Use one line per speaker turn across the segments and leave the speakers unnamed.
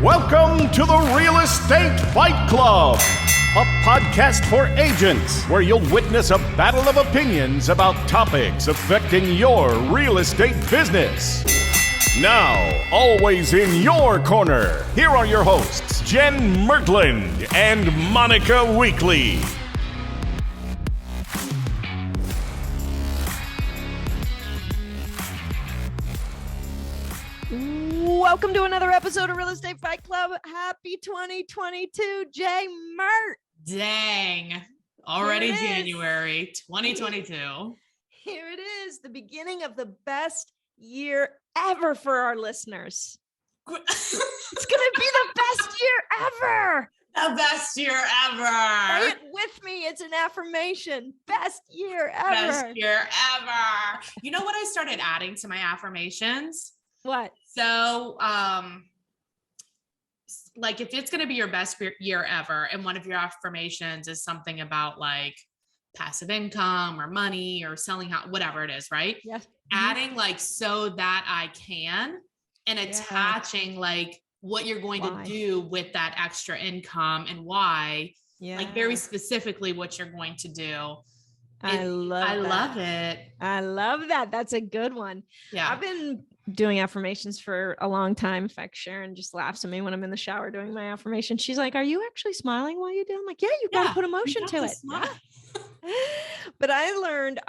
Welcome to the Real Estate Fight Club, a podcast for agents where you'll witness a battle of opinions about topics affecting your real estate business. Now, always in your corner, here are your hosts, Jen Mertland and Monica Weekly.
Welcome to another episode of Real Estate Fight Club. Happy 2022, Jay Mert.
Dang, already January 2022.
Here it is, the beginning of the best year ever for our listeners. It's going to be the best year ever.
The best year ever.
Say it with me. It's an affirmation. Best year ever.
Best year ever. You know what I started adding to my affirmations?
What?
So, like if it's going to be your best year ever, and one of your affirmations is something about like passive income or money or selling out, whatever it is, right?
Yes.
Mm-hmm. Adding like so that I can, and attaching like what you're going to do with that extra income and why, like very specifically what you're going to do.
I love it. I love that. That's a good one.
Yeah.
I've been doing affirmations for a long time. In fact, Sharon just laughs at me when I'm in the shower doing my affirmation. She's like, "Are you actually smiling while you do?" I'm like, "Yeah, you got to put emotion to it." But I learned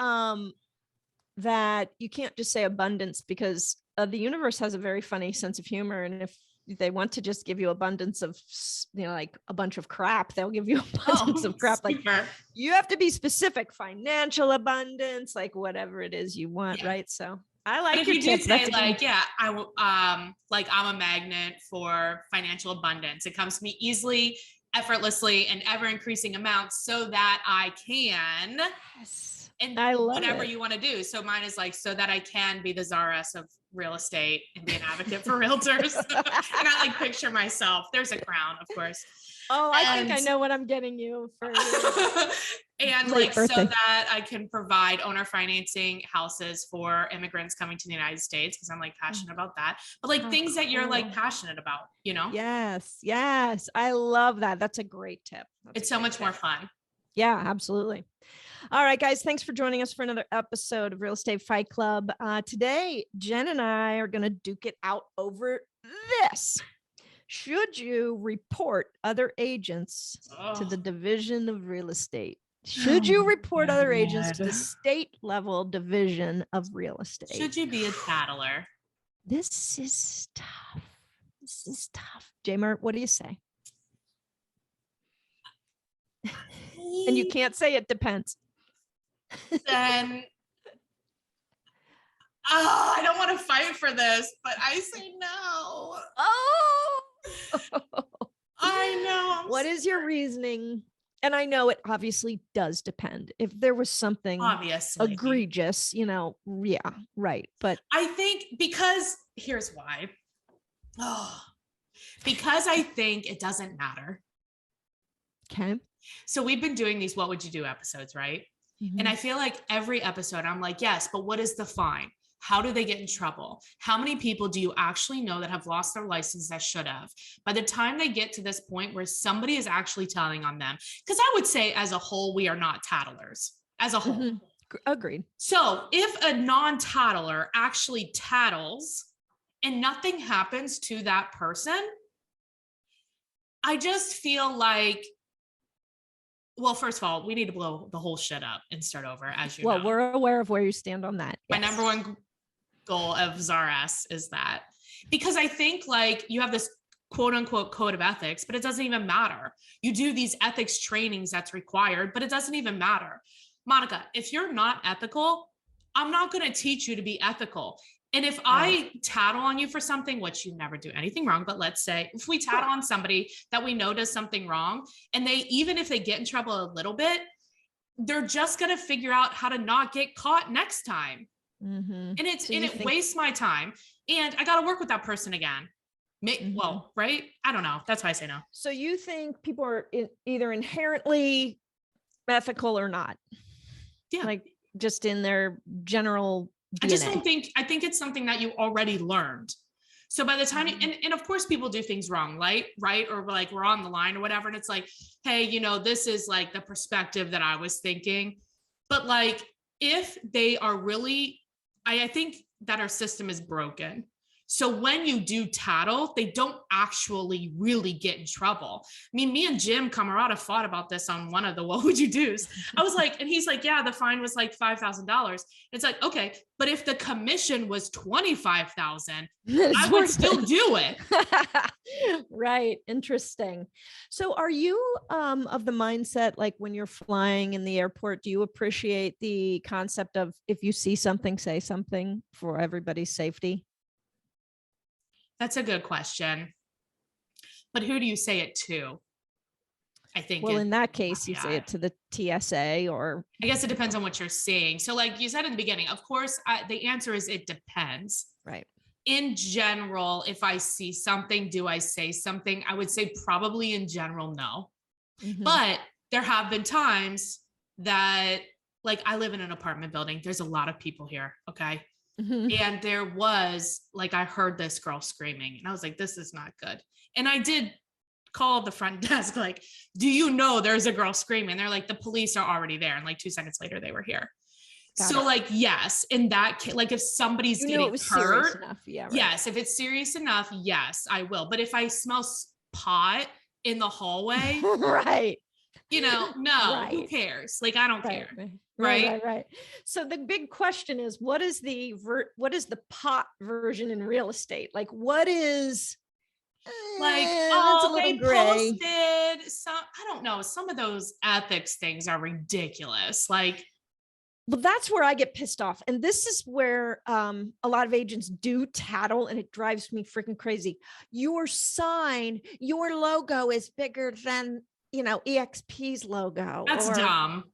that you can't just say abundance, because the universe has a very funny sense of humor. And if they want to just give you abundance of, like a bunch of crap, they'll give you abundance of crap. Like you have to be specific, financial abundance, like whatever it is you want. Right. So I like
if
your
you
tip.
do say like, I'm a magnet for financial abundance. It comes to me easily, effortlessly, and ever increasing amounts so that I can, and I love whatever you want to do. So mine is like, so that I can be the czaress of real estate and be an advocate for realtors. And I like picture myself. There's a crown, of course.
Oh, I think I know what I'm getting you for.
And like birthday. So that I can provide owner financing houses for immigrants coming to the United States, because I'm like passionate about that. But like things that you're like passionate about, you know?
Yes. I love that. That's a great tip.
It's so much more fun.
Yeah, absolutely. All right, guys, thanks for joining us for another episode of Real Estate Fight Club. Today, Jen and I are going to duke it out over this. Should you report other agents to the Division of Real Estate? Should you report other agents to the state level Division of Real Estate?
Should you be a tattler?
This is tough. J Mert, what do you say? And you can't say it depends.
Then I don't want to fight for this, but I say no.
Oh,
I know.
What is your reasoning? And I know it obviously does depend. If there was something
obviously
egregious, right. But
I think here's why. Because I think it doesn't matter.
Okay.
So we've been doing these What Would You Do episodes, right? Mm-hmm. And I feel like every episode I'm like, yes, but what is the fine? How do they get in trouble? How many people do you actually know that have lost their license that should have? By the time they get to this point where somebody is actually telling on them, because I would say as a whole, we are not tattlers as a whole.
Mm-hmm. Agreed.
So if a non-tattler actually tattles and nothing happens to that person, I just feel like, well, first of all, we need to blow the whole shit up and start over, as you know.
Well, we're aware of where you stand on that.
My number one goal of czaress is that, because I think like you have this quote unquote code of ethics, but it doesn't even matter. You do these ethics trainings that's required, but it doesn't even matter. Monica, if you're not ethical, I'm not going to teach you to be ethical. And if I tattle on you for something, which you never do anything wrong, but let's say if we tattle on somebody that we know does something wrong, and even if they get in trouble a little bit, they're just going to figure out how to not get caught next time. Mm-hmm. And it wastes my time, and I got to work with that person again. Well, right? I don't know. That's why I say no.
So you think people are either inherently ethical or not? Yeah. Like just in their general DNA.
I think it's something that you already learned. So by the time, and of course people do things wrong, right? Or like we're on the line or whatever. And it's like, hey, you know, this is like the perspective that I was thinking. But like, if they are really, I think that our system is broken. So when you do tattle, they don't actually really get in trouble. I mean, me and Jim Camarada fought about this on one of the What Would You Do's. I was like, and he's like, yeah, the fine was like $5,000. It's like, okay, but if the commission was $25,000, I would still do it.
Right. Interesting. So are you of the mindset, like when you're flying in the airport, do you appreciate the concept of if you see something, say something for everybody's safety?
That's a good question. But who do you say it to? I think.
Well, in that case, you say it to the TSA, or
I guess it depends on what you're seeing. So like you said in the beginning, of course, the answer is it depends.
Right.
In general, if I see something, do I say something? I would say probably in general, no. Mm-hmm. But there have been times that, like, I live in an apartment building. There's a lot of people here. Okay. Mm-hmm. And there was, like, I heard this girl screaming and I was like, this is not good. And I did call the front desk, like, do you know there's a girl screaming? They're like, the police are already there. And like 2 seconds later, they were here. So like, yes, in that case, like if somebody's getting hurt, enough. Yeah, right. Yes, if it's serious enough, yes, I will. But if I smell pot in the hallway,
right.
You know, no, right. Who cares? Like, I don't care. Right.
So the big question is, what is the pot version in real estate? Like, what is
like, oh, they posted some, I don't know. Some of those ethics things are ridiculous. Like,
well, that's where I get pissed off. And this is where a lot of agents do tattle, and it drives me freaking crazy. Your sign, your logo is bigger than, you know, EXP's logo.
That's dumb.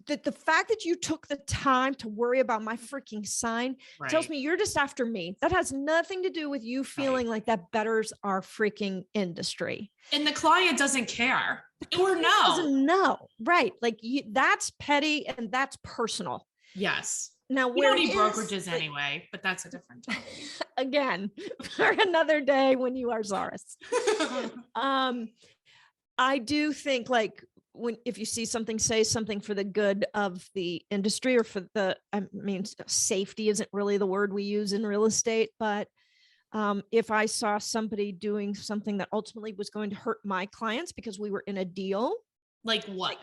The fact that you took the time to worry about my freaking sign tells me you're just after me. That has nothing to do with you feeling like that betters our freaking industry.
And the client doesn't care. Or no.
Doesn't know. Right. Like that's petty and that's personal.
Yes.
Now
we don't need brokerages anyway, but that's a different topic.
Again, for another day when you are Zaris. I do think, like, if you see something, say something for the good of the industry, or for safety isn't really the word we use in real estate, but if I saw somebody doing something that ultimately was going to hurt my clients because we were in a deal.
Like what?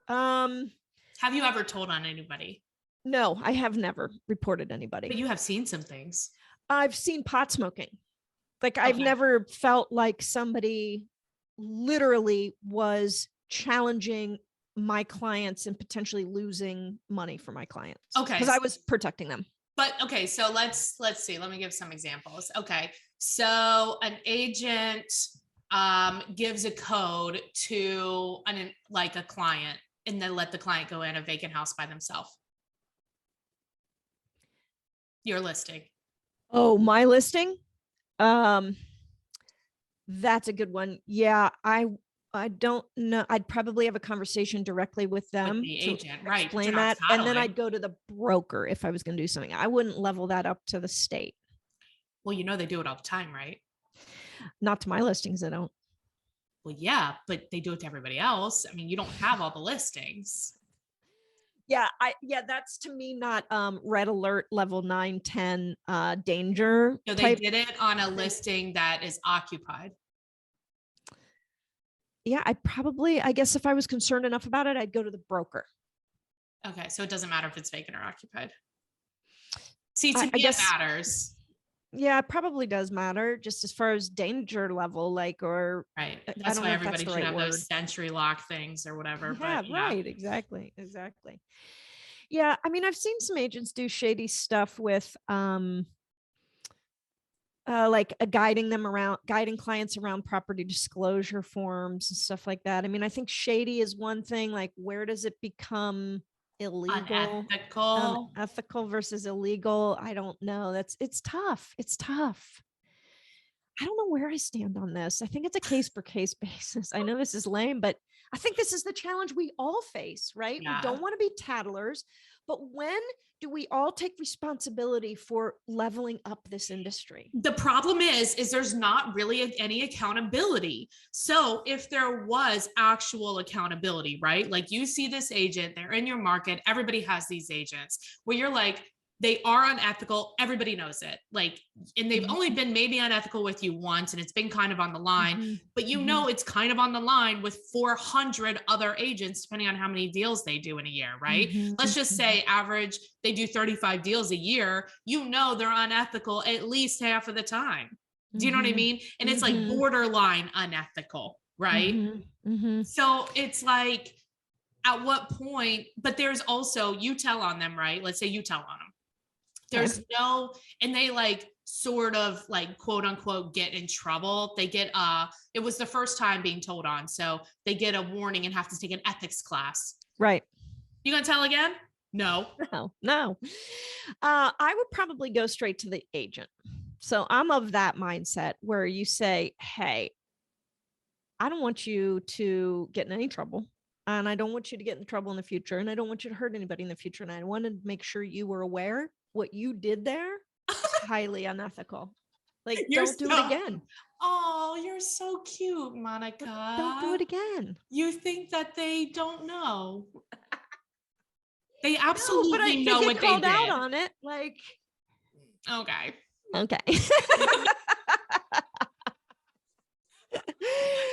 Have you ever told on anybody?
No, I have never reported anybody.
But you have seen some things.
I've seen pot smoking. Like, I've never felt like somebody literally was challenging my clients and potentially losing money for my clients.
Okay.
Because I was protecting them.
But okay, so let's see. Let me give some examples. Okay. So an agent gives a code to a client, and then let the client go in a vacant house by themselves. Your listing.
Oh, my listing? That's a good one. Yeah, I don't know. I'd probably have a conversation directly with them,
with the agent, right?
Explain that, and then I'd go to the broker if I was going to do something. I wouldn't level that up to the state.
Well, you know they do it all the time, right?
Not to my listings, I don't.
Well, yeah, but they do it to everybody else. I mean, you don't have all the listings.
Yeah, that's to me not red alert level 9, 10 danger.
No, they did it on a listing that is occupied.
Yeah, I guess if I was concerned enough about it, I'd go to the broker.
Okay, so it doesn't matter if it's vacant or occupied. See, to me, it matters.
Yeah, it probably does matter, just as far as danger level, like, or
right. That's why everybody should have those century lock things or whatever.
Yeah, but, right. Exactly. Yeah, I mean, I've seen some agents do shady stuff with guiding clients around property disclosure forms and stuff like that. I mean, I think shady is one thing. Like, where does it become illegal?
Unethical
versus illegal? I don't know. It's tough. I don't know where I stand on this. I think it's a case per case basis. I know this is lame, but I think this is the challenge we all face, right?
Yeah.
We don't want to be tattlers, but when do we all take responsibility for leveling up this industry?
The problem is there's not really any accountability. So if there was actual accountability, right? Like you see this agent, they're in your market. Everybody has these agents where you're like, they are unethical. Everybody knows it. Like, and they've only been maybe unethical with you once, and it's been kind of on the line, but you know, it's kind of on the line with 400 other agents, depending on how many deals they do in a year, right? Let's just say average, they do 35 deals a year. You know, they're unethical at least half of the time. Do you know what I mean? And it's like borderline unethical, right? So it's like, at what point, but there's also, you tell on them, right? Let's say you tell on them. There's no, and they like sort of like quote unquote get in trouble. They get, it was the first time being told on. So they get a warning and have to take an ethics class.
Right.
You gonna tell again? No.
No. I would probably go straight to the agent. So I'm of that mindset where you say, hey, I don't want you to get in any trouble. And I don't want you to get in trouble in the future. And I don't want you to hurt anybody in the future. And I want to make sure you were aware what you did there is highly unethical. Like, don't do it again.
Oh, you're so cute, Monica.
Don't do it again.
You think that they don't know. They absolutely know what they did.
Out on it. Like,
okay.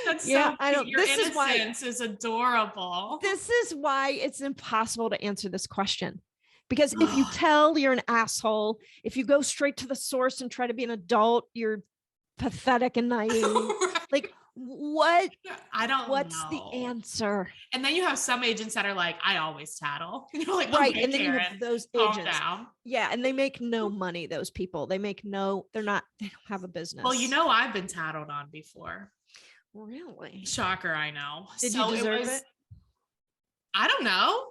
That's so
I don't.
Your innocence is adorable.
This is why it's impossible to answer this question. Because if you tell, you're an asshole. If you go straight to the source and try to be an adult, you're pathetic and naive. Like, what?
I don't know.
What's the answer?
And then you have some agents that are like, I always tattle. You're like,
right.
Okay,
and then
Karen,
you have those agents. Yeah. And they make no money. Those people, they don't have a business.
Well, you know, I've been tattled on before.
Really?
Shocker. I know.
Did you deserve it?
I don't know.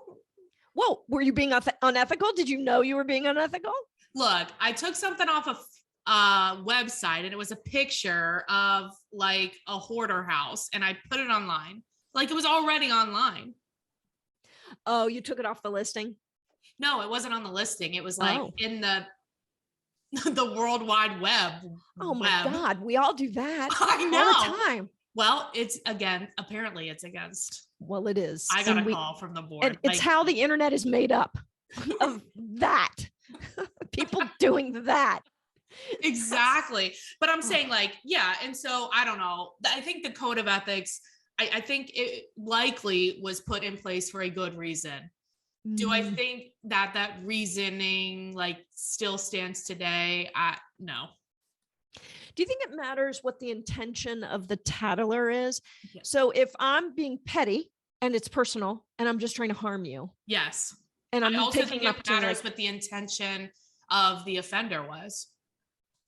Whoa, were you being unethical? Did you know you were being unethical?
Look, I took something off of website and it was a picture of like a hoarder house and I put it online. Like it was already online.
Oh, you took it off the listing?
No, it wasn't on the listing. It was like in the World Wide Web.
Oh my God, we all do that.
I know.
All the time.
Well, apparently it's against.
Well, it is.
I got a call from the board.
And it's how the internet is made up of that. People doing that.
Exactly. But I'm saying like, yeah. And so I don't know. I think the code of ethics, I think it likely was put in place for a good reason. Do I think that reasoning like still stands today? No.
Do you think it matters what the intention of the tattler is?
Yes.
So if I'm being petty and it's personal and I'm just trying to harm you.
Yes.
And I'm
also
taking
think it matters what the intention of the offender was.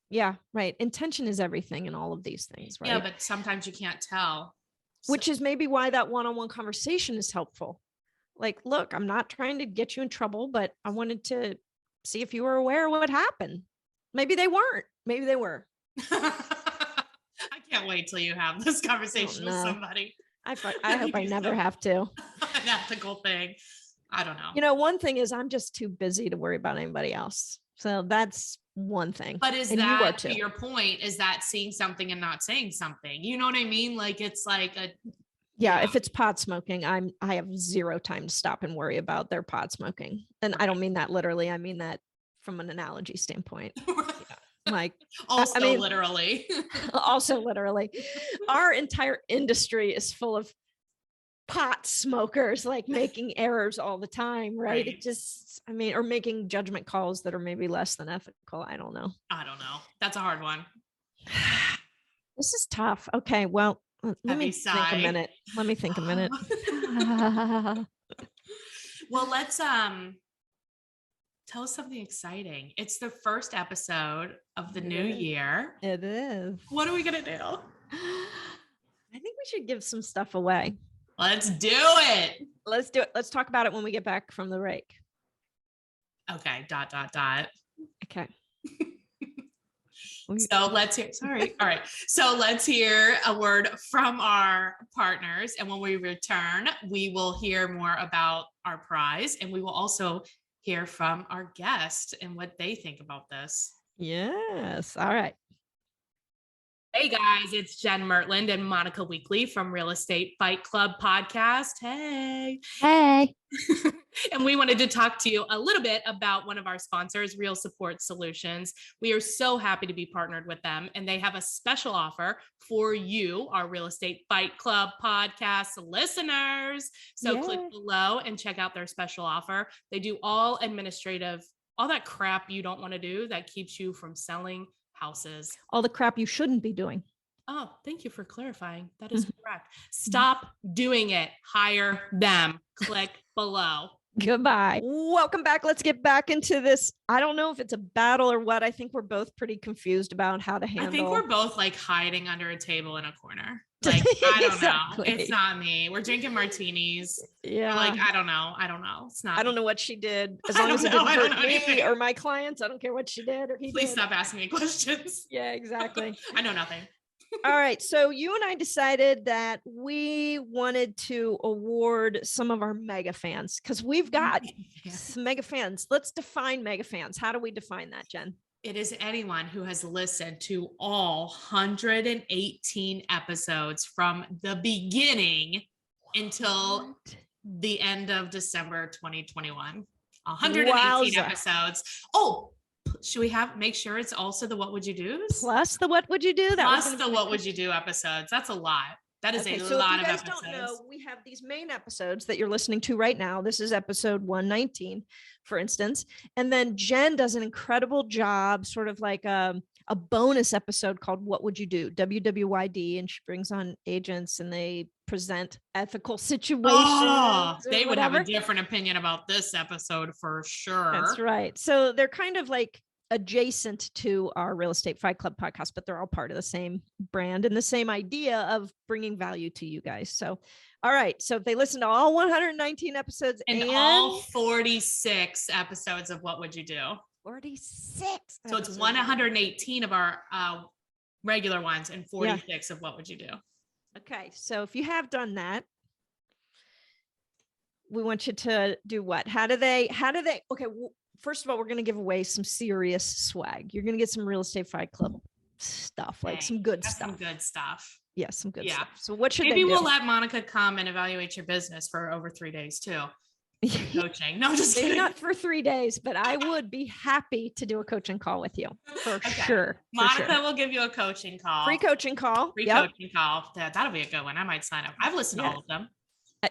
Yeah, right. Intention is everything in all of these things, right?
Yeah, but sometimes you can't tell.
Which is maybe why that one-on-one conversation is helpful. Like, look, I'm not trying to get you in trouble, but I wanted to see if you were aware of what happened. Maybe they weren't. Maybe they were.
I can't wait till you have this conversation with somebody.
I hope I never have to.
An ethical thing. I don't know.
You know, one thing is I'm just too busy to worry about anybody else. So that's one thing.
But is that, to your point, is that seeing something and not saying something? You know what I mean? Like it's like
if it's pot smoking, I have zero time to stop and worry about their pot smoking. And I don't mean that literally. I mean that from an analogy standpoint. Like
literally.
Also literally. Our entire industry is full of pot smokers, like making errors all the time, right? It just, or making judgment calls that are maybe less than ethical. I don't know.
That's a hard one.
This is tough. Okay, well, let me think a minute.
Well, let's tell us something exciting. It's the first episode of the new year.
It is.
What are we gonna do?
I think we should give some stuff away.
Let's do it.
Let's do it. Let's talk about it when we get back from the break.
Okay. ...
Okay.
So let's hear, sorry. All right. So let's hear a word from our partners. And when we return, we will hear more about our prize, and we will also hear from our guest and what they think about this.
Yes. All right.
Hey guys, it's Jen Mertland and Monica Weekly from Real Estate Fight Club Podcast. Hey. And we wanted to talk to you a little bit about one of our sponsors, Real Support Solutions. We are so happy to be partnered with them, and they have a special offer for you, our Real Estate Fight Club Podcast listeners. So click below and check out their special offer. They do all administrative, all that crap you don't want to do that keeps you from selling houses.
All the crap you shouldn't be doing.
Oh, thank you for clarifying. That is correct. Stop doing it. Hire them. Click below.
Goodbye. Welcome back. Let's get back into this. I don't know if it's a battle or what. I think we're both pretty confused about how to handle.
I think we're both like hiding under a table in a corner. Like, I don't know. It's not me. We're drinking martinis.
Yeah.
Like, I don't know. It's not.
I don't know what she did. As long as it didn't hurt me or my clients, I don't care what she did or he did.
Please stop asking me questions.
Yeah, exactly.
I know nothing.
All right. So you and I decided that we wanted to award some of our mega fans because we've got some mega fans. Let's define mega fans. How do we define that, Jen?
It is anyone who has listened to all 118 episodes from the beginning until the end of December 2021. 118 episodes. Oh, should we make sure it's also the What Would You Do's?
Plus the What Would You Do?
Plus the What Would You Do episodes. That's a lot. That is a lot of episodes. If you guys don't know,
we have these main episodes that you're listening to right now. This is episode 119, for instance. And then Jen does an incredible job, sort of like a bonus episode called What Would You Do? WWYD. And she brings on agents and they present ethical situations. Oh,
they would have a different opinion about this episode for sure.
That's right. So they're kind of like adjacent to our Real Estate Fight Club podcast, but they're all part of the same brand and the same idea of bringing value to you guys. So, all right. So if they listen to all 119 episodes and
all 46 episodes of What Would You Do?
46.
So it's 118 of our regular ones and 46 of What Would You Do?
Okay. So if you have done that, we want you to do what? How do they, okay. First of all, we're going to give away some serious swag. You're going to get some Real Estate Fight Club stuff, like some good stuff.
Some good stuff.
Yeah, some good stuff. So what should
maybe
they do?
We'll let Monica come and evaluate your business for over 3 days too. Coaching. No, just kidding.
Not for 3 days, but I would be happy to do a coaching call with you for sure.
Monica will give you a coaching call.
Free coaching call.
Coaching call. That'll be a good one. I might sign up. I've listened to all of them.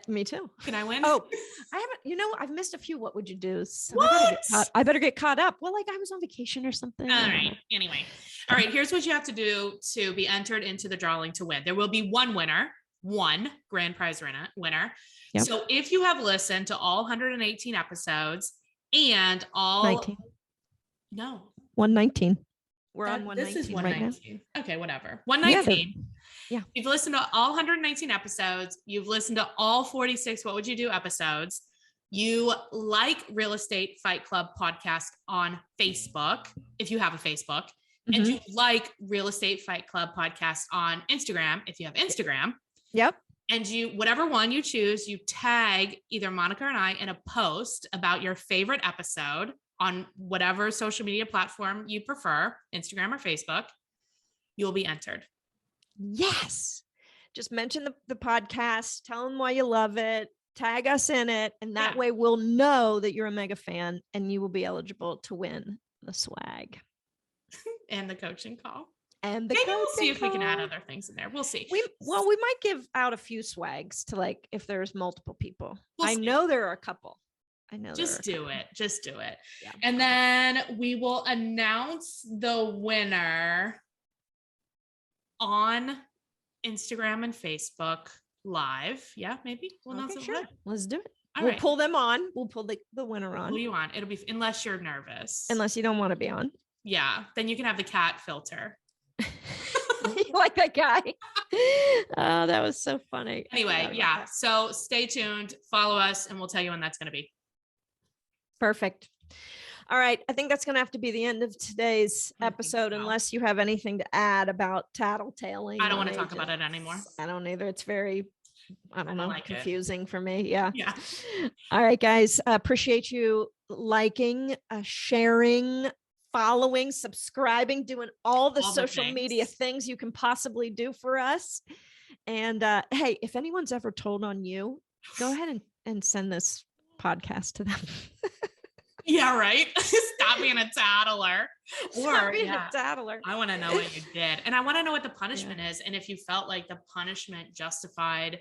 Me too.
Can I win?
Oh, I haven't, I've missed a few. What would you do? So
what?
I better get caught up. Well, like I was on vacation or something.
All right. Anyway. All right. Here's what you have to do to be entered into the drawing to win. There will be one winner, one grand prize winner. Yep. So if you have listened to all 118 episodes and all
19.
No.
119. We're on 119.
This is 119. Right now. Okay, whatever. 119.
Yeah.
You've listened to all 119 episodes. You've listened to all 46 What Would You Do episodes. You like Real Estate Fight Club podcast on Facebook, if you have a Facebook, and you like Real Estate Fight Club podcast on Instagram, if you have Instagram.
Yep.
And whatever one you choose, you tag either Monica and I in a post about your favorite episode on whatever social media platform you prefer, Instagram or Facebook. You'll be entered.
Yes. Just mention the podcast, tell them why you love it, tag us in it. And that way we'll know that you're a mega fan and you will be eligible to win the swag.
And the coaching call.
And maybe
we'll see if we can add other things in there. We'll see.
We might give out a few swags to like, if there's multiple people. I know there are a couple.
Just do it. Yeah. And then we will announce the winner on Instagram and Facebook live. Yeah, maybe we'll announce it live.
Let's do it. We'll pull them on. We'll pull the winner on.
Who you on? It'll be, unless you're nervous.
Unless you don't want to be on.
Yeah. Then you can have the cat filter.
You like that guy? Oh, that was so funny.
Anyway, yeah. So stay tuned, follow us, and we'll tell you when that's going to be.
Perfect. All right. I think that's going to have to be the end of today's episode, unless you have anything to add about tattletaling.
I don't want to talk about it anymore.
I don't either. It's very, I don't know,
like
confusing for me. Yeah.
Yeah.
All right, guys. Appreciate you liking, sharing, following, subscribing, doing all the social media things you can possibly do for us. And hey, if anyone's ever told on you, go ahead and send this podcast to them.
Yeah, right. Stop being a tattler.
Stop being a tattler.
I want to know what you did. And I want to know what the punishment is. And if you felt like the punishment justified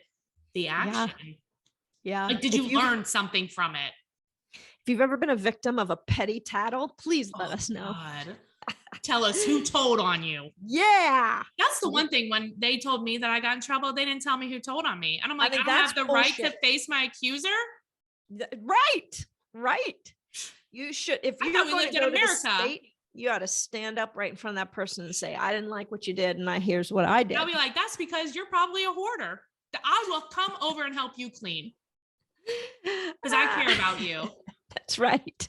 the action.
Yeah.
Like, did you learn something from it?
If you've ever been a victim of a petty tattle, please let us know.
God. Tell us who told on you.
Yeah.
That's the one thing. When they told me that I got in trouble, they didn't tell me who told on me. And I'm like, I don't have the right to face my accuser.
Right. You should, if you're going to go to the state, you ought to stand up right in front of that person and say, I didn't like what you did, and here's what I did.
I'll be like, that's because you're probably a hoarder. I will come over and help you clean because I care about you.
That's right.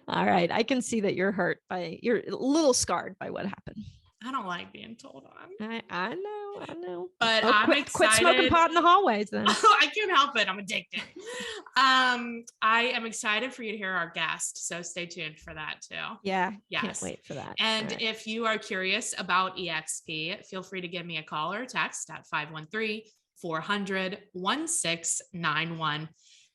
All right. I can see that you're you're a little scarred by what happened.
I don't like being told on.
I know.
But I'm excited.
Quit smoking pot in the hallways then.
I can't help it. I'm addicted. I am excited for you to hear our guest. So stay tuned for that too.
Yeah.
Yes.
Can't wait for that.
And if you are curious about EXP, feel free to give me a call or a text at 513-400-1691.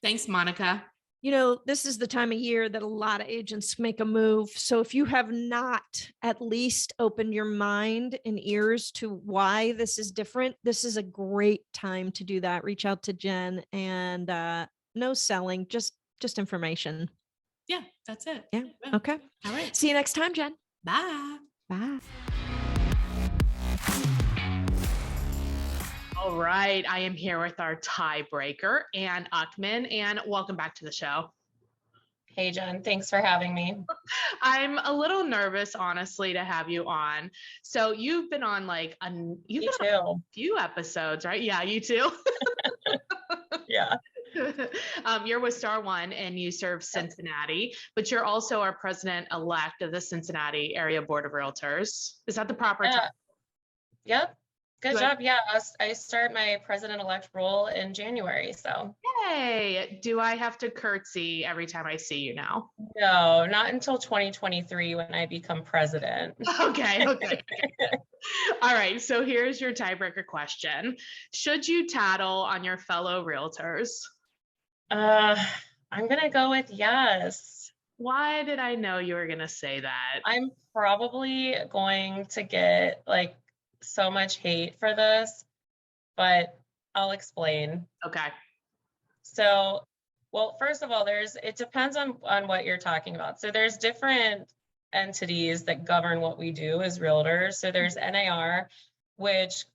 Thanks, Monica.
You know, this is the time of year that a lot of agents make a move. So if you have not at least opened your mind and ears to why this is different, this is a great time to do that. Reach out to Jen, and no selling, just information.
Yeah, that's it.
Yeah. Okay.
All right.
See you next time, Jen.
Bye.
Bye.
All right, I am here with our tiebreaker, Ann Uchtman, and welcome back to the show.
Hey, Jen, thanks for having me.
I'm a little nervous, honestly, to have you on. So you've been on like a few episodes, right? Yeah, you too.
Yeah.
You're with Star One and you serve Cincinnati, but you're also our president-elect of the Cincinnati Area Board of Realtors. Is that the proper title?
Yep. Good job. Yeah, I start my president-elect role in January, so.
Yay. Do I have to curtsy every time I see you now?
No, not until 2023 when I become president.
Okay. All right, so here's your tiebreaker question. Should you tattle on your fellow realtors?
I'm going to go with yes.
Why did I know you were going to say that?
I'm probably going to get like so much hate for this, but I'll explain.
Okay.
So, well, first of all, it depends on what you're talking about. So there's different entities that govern what we do as realtors. So there's NAR, which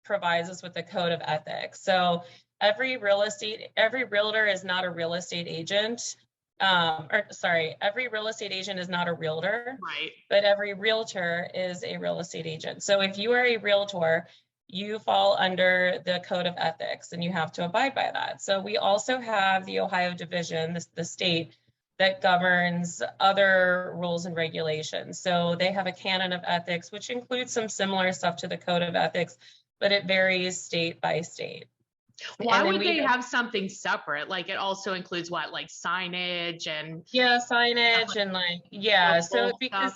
provides us with a code of ethics. So every realtor is not a real estate agent. Every real estate agent is not a realtor,
right? But
every realtor is a real estate agent. So if you are a realtor, you fall under the code of ethics and you have to abide by that. So we also have the Ohio division, the state that governs other rules and regulations. So they have a canon of ethics, which includes some similar stuff to the code of ethics, but it varies state by state.
Why would they have something separate? Like it also includes what, like signage and
signage and so because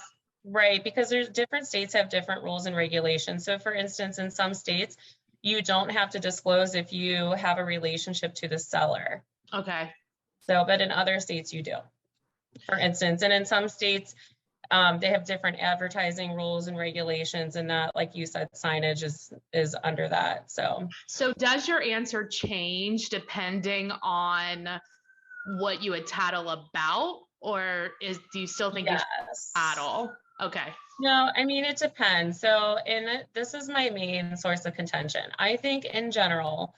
there's different states have different rules and regulations. So for instance, in some states, you don't have to disclose if you have a relationship to the seller.
Okay.
So, but in other states you do, for instance, and in some states, they have different advertising rules and regulations, and that, like you said, signage is under that. So
does your answer change depending on what you would tattle about, or do you still think you should tattle? Okay.
No, I mean, it depends. So this is my main source of contention. I think in general,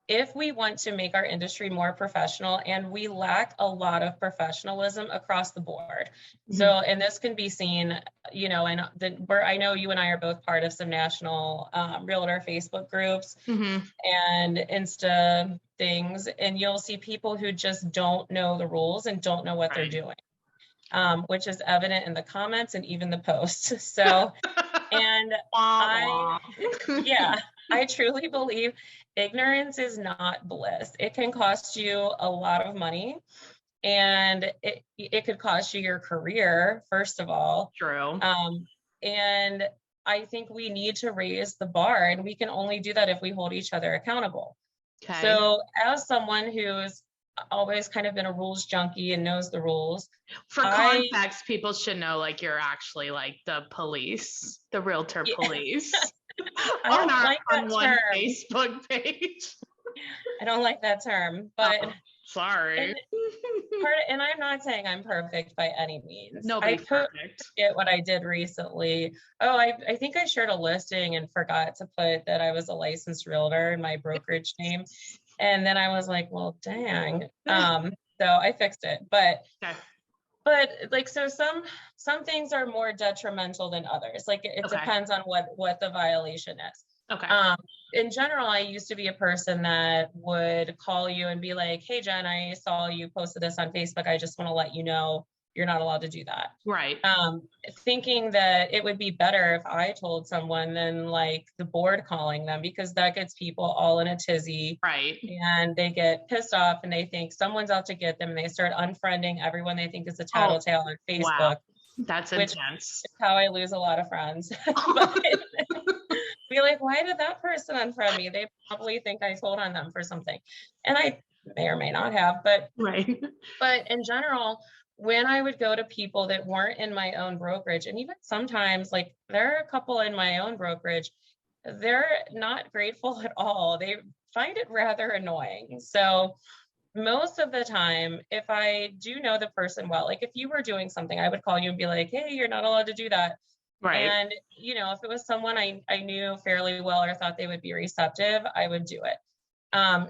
if we want to make our industry more professional, and we lack a lot of professionalism across the board. Mm-hmm. So, and this can be seen, where I know you and I are both part of some national realtor Facebook groups and Insta things, and you'll see people who just don't know the rules and don't know what they're doing. which is evident in the comments and even the posts. So, and I truly believe ignorance is not bliss. It can cost you a lot of money, and it could cost you your career, first of all.
True.
And I think we need to raise the bar, and we can only do that if we hold each other accountable. Okay. So as someone who's always kind of been a rules junkie and knows the rules.
For context, people should know, like, you're actually like the police, the realtor police. on one Facebook page.
I don't like that term, but
sorry.
And I'm not saying I'm perfect by any means.
Nobody's perfect.
Forget what I did recently. I think I shared a listing and forgot to put that I was a licensed realtor in my brokerage name. And then I was like, well, dang. So I fixed it. But like, so some things are more detrimental than others. Like it depends on what the violation is.
Okay.
In general, I used to be a person that would call you and be like, hey, Jen, I saw you posted this on Facebook. I just want to let you know you're not allowed to do that.
Right.
Thinking that it would be better if I told someone than like the board calling them, because that gets people all in a tizzy.
Right.
And they get pissed off and they think someone's out to get them, and they start unfriending everyone they think is a tattletale on Facebook.
Wow. That's intense.
Which is how I lose a lot of friends. But be like, why did that person unfriend me? They probably think I told on them for something. And I may or may not have, but
right.
But in general, when I would go to people that weren't in my own brokerage, and even sometimes, like, there are a couple in my own brokerage, they're not grateful at all. They find it rather annoying. So most of the time, if I do know the person well, like if you were doing something, I would call you and be like, hey, you're not allowed to do that.
Right.
And, you know, if it was someone I knew fairly well or thought they would be receptive, I would do it.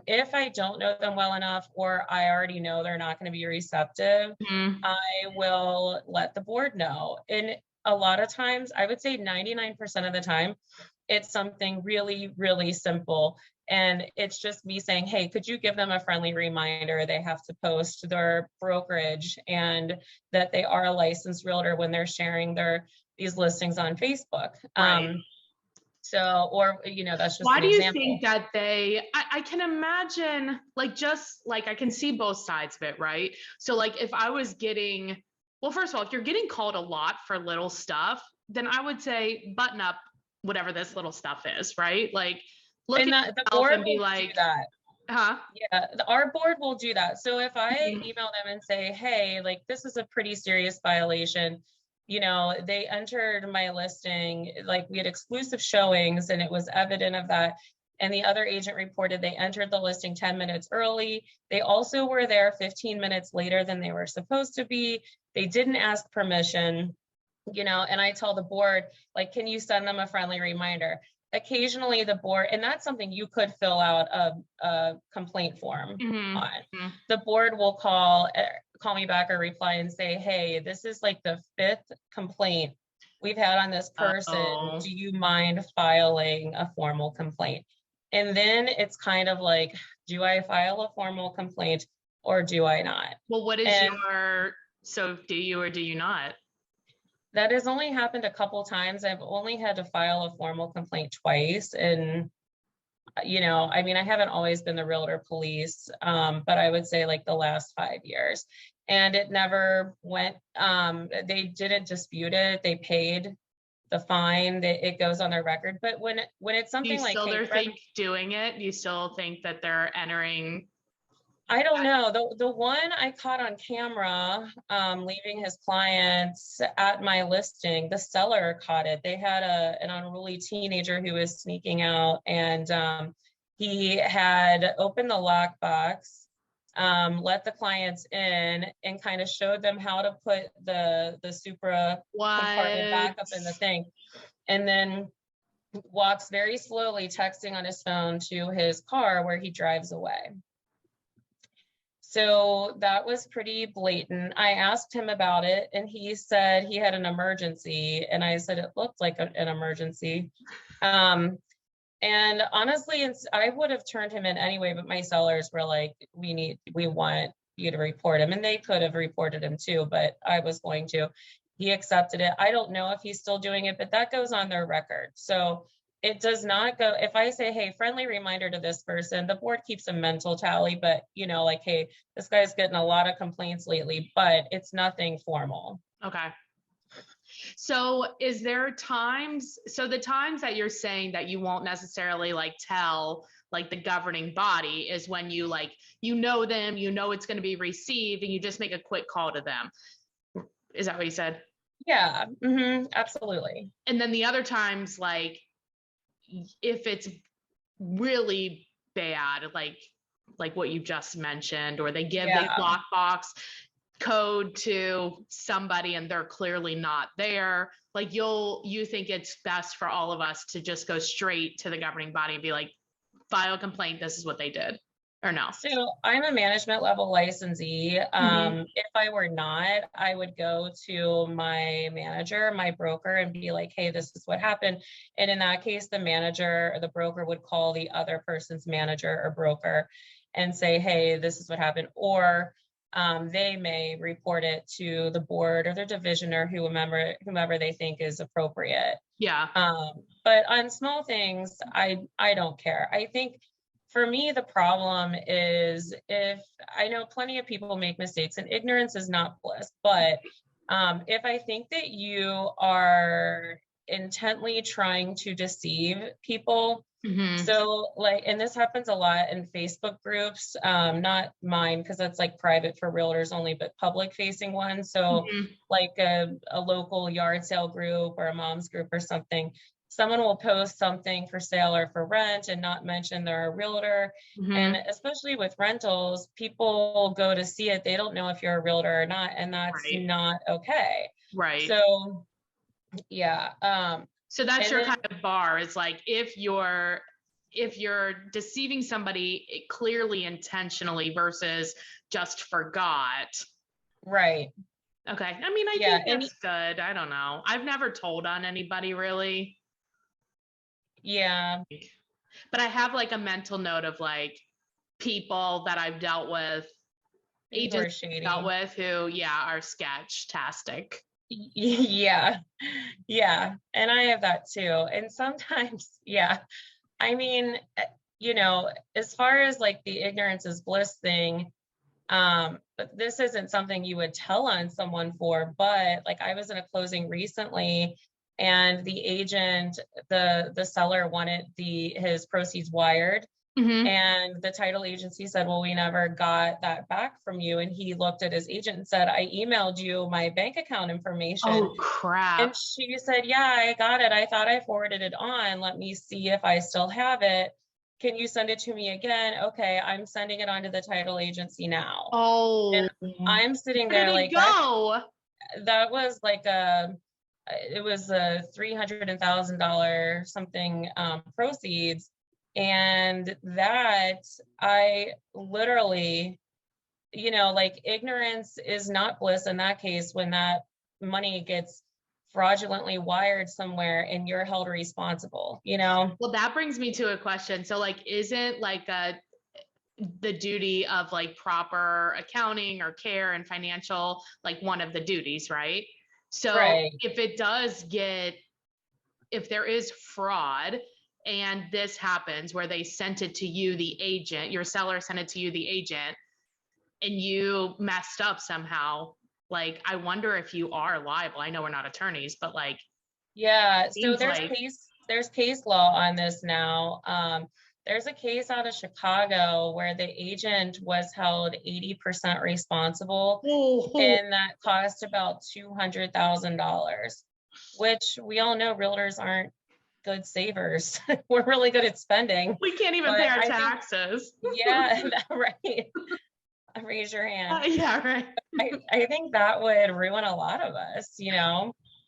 If I don't know them well enough, or I already know they're not going to be receptive, I will let the board know. And a lot of times, I would say 99% of the time, it's something really, really simple. And it's just me saying, hey, could you give them a friendly reminder they have to post their brokerage and that they are a licensed realtor when they're sharing these listings on Facebook.
Right.
So, or, you know, that's just
why
an
do you
example.
think that I can imagine, like, just like, I can see both sides of it, right? So like, if I was well, first of all, if you're getting called a lot for little stuff, then I would say button up whatever this little stuff is, right? Like, look at the board and be like,
that. Yeah, our board will do that. So if I email them and say, hey, like, this is a pretty serious violation, you know, they entered my listing, like we had exclusive showings and it was evident of that. And the other agent reported they entered the listing 10 minutes early. They also were there 15 minutes later than they were supposed to be. They didn't ask permission, you know, and I tell the board, like, can you send them a friendly reminder? Occasionally the board, and that's something you could fill out a complaint form on. The board will call me back or reply and say, hey, this is like the 5th complaint we've had on this person. Do you mind filing a formal complaint? And then it's kind of like, do I file a formal complaint or do I not?
Well, what is so do you or do you not?
That has only happened a couple times. I've only had to file a formal complaint twice. And, you know, I mean, I haven't always been the realtor police, but I would say like the last 5 years. And it never went, they didn't dispute it. They paid the fine, that it goes on their record. But when it's something like,
they're doing it, you still think that they're entering?
I don't know. The one I caught on camera, leaving his clients at my listing, the seller caught it. They had an unruly teenager who was sneaking out, and he had opened the lockbox, let the clients in, and kind of showed them how to put the Supra compartment back up in the thing, and then walks very slowly, texting on his phone to his car where he drives away. So that was pretty blatant. I asked him about it and he said he had an emergency. And I said, it looked like an emergency. And honestly, I would have turned him in anyway, but my sellers were like, we want, you to report him. And they could have reported him too, but I was going to. He accepted it. I don't know if he's still doing it, but that goes on their record. So it does not go, if I say, hey, friendly reminder to this person, the board keeps a mental tally, but like, hey, this guy's getting a lot of complaints lately, but it's nothing formal.
Okay. So is there times, the times that you're saying that you won't necessarily like tell like the governing body is when you like, them, it's going to be received and you just make a quick call to them. Is that what you said?
Yeah, absolutely.
And then the other times, like if it's really bad, like what you just mentioned, or they give the lockbox code to somebody and they're clearly not there, like you think it's best for all of us to just go straight to the governing body and be like, file a complaint, this is what they did, or no?
So I'm a management level licensee. If I were not, I would go to my manager, my broker, and be like, hey, this is what happened. And in that case, the manager or the broker would call the other person's manager or broker and say, hey, this is what happened. Or they may report it to the board or their division or whomever they think is appropriate.
Yeah.
But on small things, I don't care. I think for me, the problem is if I know plenty of people make mistakes and ignorance is not bliss, but if I think that you are intently trying to deceive people, so like, and this happens a lot in Facebook groups, not mine, because that's like private for realtors only, but public facing ones. So like a local yard sale group or a mom's group or something, someone will post something for sale or for rent and not mention they're a realtor. And especially with rentals, people go to see it. They don't know if you're a realtor or not. And that's not okay.
Right.
So yeah.
So that's your kind of bar. It's like, if you're deceiving somebody clearly intentionally versus just forgot.
Right.
Okay. I mean, I think that's good. I don't know. I've never told on anybody really.
Yeah.
But I have like a mental note of like people that I've dealt with, agents dealt with who, are sketch-tastic.
Yeah. And I have that too. And sometimes, I mean, as far as like the ignorance is bliss thing, but this isn't something you would tell on someone for, but like I was in a closing recently and the agent, the seller wanted his proceeds wired. And the title agency said, well, we never got that back from you. And he looked at his agent and said, I emailed you my bank account information.
Oh, crap.
And she said, yeah, I got it. I thought I forwarded it on. Let me see if I still have it. Can you send it to me again? Okay, I'm sending it on to the title agency now.
Oh,
and I'm sitting there like, that was like it was a $300,000 something proceeds. And that I literally, like ignorance is not bliss in that case when that money gets fraudulently wired somewhere and you're held responsible, Well,
that brings me to a question. So like, isn't like the duty of like proper accounting or care and financial, like one of the duties, right? So if there is fraud, and this happens where they sent it to you, the agent, your seller sent it to you, the agent, and you messed up somehow, like, I wonder if you are liable. I know we're not attorneys, but like,
so there's case law on this now. There's a case out of Chicago where the agent was held 80% responsible, and that cost about $200,000, which we all know realtors aren't good savers. We're really good at spending.
We can't even pay our taxes.
Right. Raise your hand.
Right.
I think that would ruin a lot of us,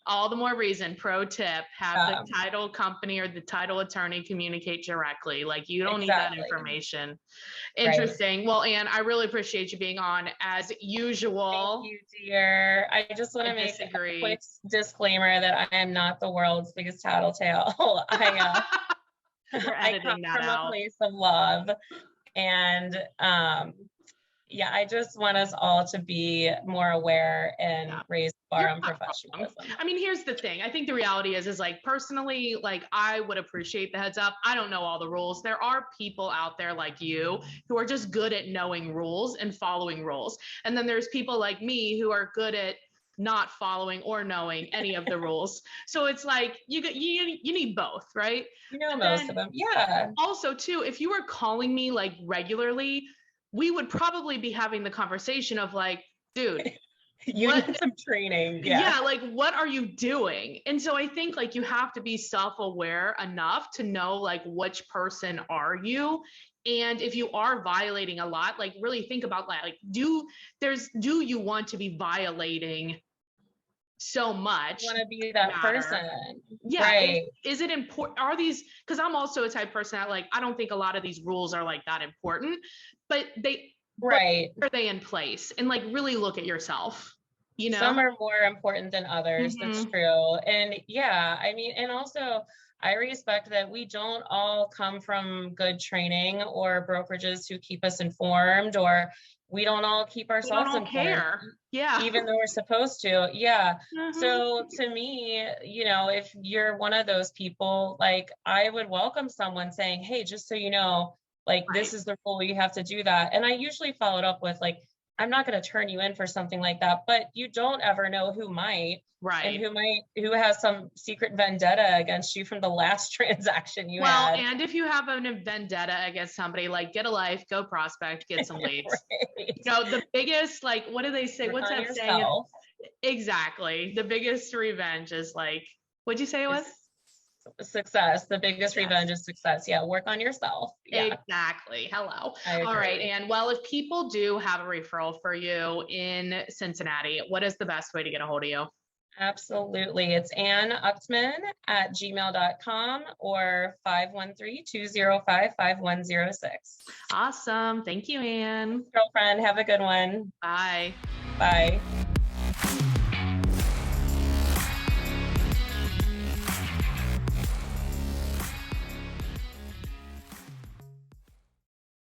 All the more reason, pro tip, have the title company or the title attorney communicate directly. Like, you don't need that information. Interesting. Right. Well, Anne, I really appreciate you being on as usual.
Thank you, dear. I just want to make a quick disclaimer that I am not the world's biggest tattletale. I come from a place of love, and Yeah, I just want us all to be more aware and raise the bar on professionalism.
I mean, here's the thing. I think the reality is like personally, like I would appreciate the heads up. I don't know all the rules. There are people out there like you who are just good at knowing rules and following rules. And then there's people like me who are good at not following or knowing any of the rules. So it's like you need both, right?
You know, most of them. Yeah.
Also too, if you were calling me like regularly, we would probably be having the conversation of like, dude,
you need some training.
Yeah. Like, what are you doing? And so I think like you have to be self-aware enough to know like which person are you? And if you are violating a lot, like really think about like, do you want to be violating so much?
Want to be that person?
Yeah.
Right.
Is it important? Are these, because I'm also a type of person that like, I don't think a lot of these rules are like that important, but are they in place? And like really look at yourself, you know?
Some are more important than others. That's true. And yeah, I mean, and also I respect that we don't all come from good training or brokerages who keep us informed, or we don't all keep ourselves informed.
Yeah.
Even though we're supposed to. Yeah. So to me, you know, if you're one of those people, like I would welcome someone saying, hey, just so you know, like, this is the rule, you have to do that. And I usually follow it up with like, I'm not going to turn you in for something like that, but you don't ever know who might, and who has some secret vendetta against you from the last transaction you had.
And if you have a vendetta against somebody, like get a life, go prospect, get some leads. You know, the biggest, like, what do they say? What's that saying? Exactly. The biggest revenge is like, what'd you say it was?
Success. The biggest revenge is success. Yeah. Work on yourself. Yeah.
Exactly. Hello. All right. And well, if people do have a referral for you in Cincinnati, what is the best way to get a hold of you?
Absolutely. It's anneuchtman at gmail.com or 513-205-5106.
Awesome. Thank you, Ann.
Girlfriend, have a good one.
Bye.
Bye.